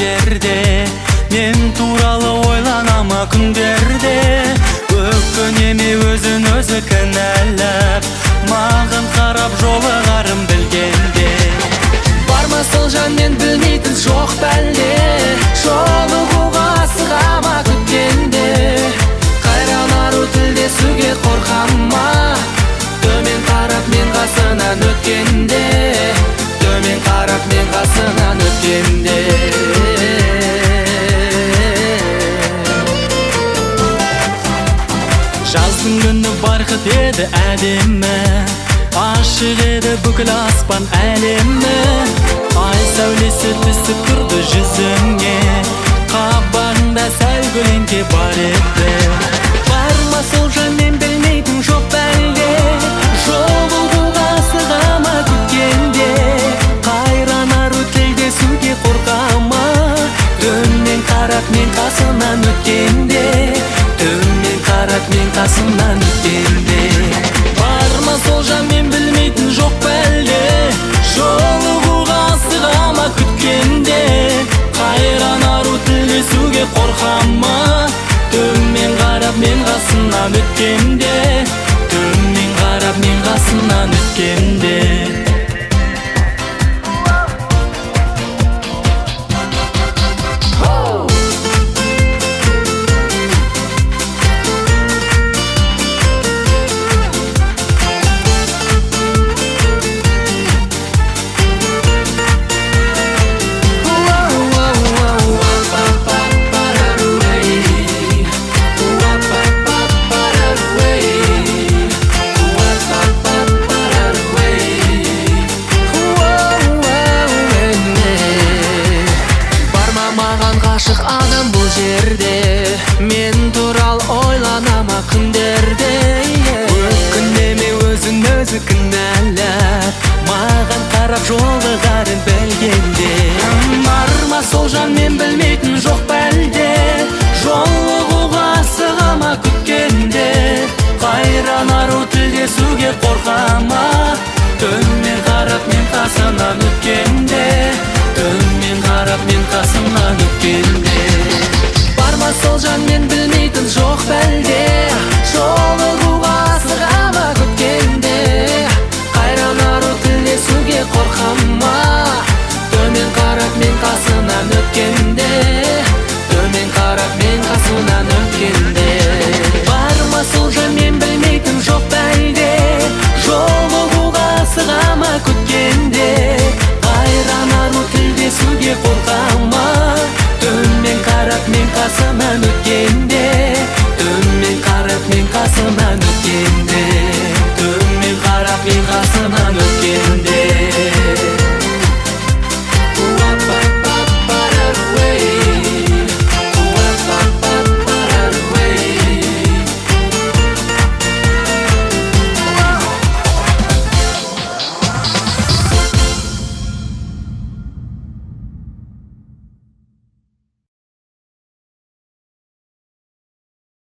жерде, мен туралы ойланама күндерде. Өккөн эми өзүн өзү кінәлап, маған қарап жолығарым білгенде. Барма сол жан, мен білмейтін жоқ бәлде, жолығуға асығама күткенде. Қайран ару тілдесуге қорқама, төмен қарап мен қасынан өткенде, төмен қарап мен қасынан өткенде. Жаздың күні барқыт еді әдемі, ашық еді бүкіл аспан әлемі. Ай сәулесі түсіп тұрды жүзіңе, қабағында сәл көлеңке бар еді. Барма сол жан, мен білмейтін жоқ бәлде, жолығуға асығама күткенде. Қайран ару тілдесуге қорқама, төмен қарап мен қасынан өткенде, төмен қарап мен қасынан өткенде. Барма сол жан, мен білмейтін жоқ бәлде, жолығуға асығама күткенде. Қайран ару тілдесуге қорқама, төмен қарап мен қасынан өткенде, төмен қарап мен қасынан өткенде. Ғашық адам бұл жерде, мен турал ойланама күндерде. Өкінеме өзін өзі кінәлап, маған қарап жолығарын білгенде. Барма сол жан, мен білмейтін жоқ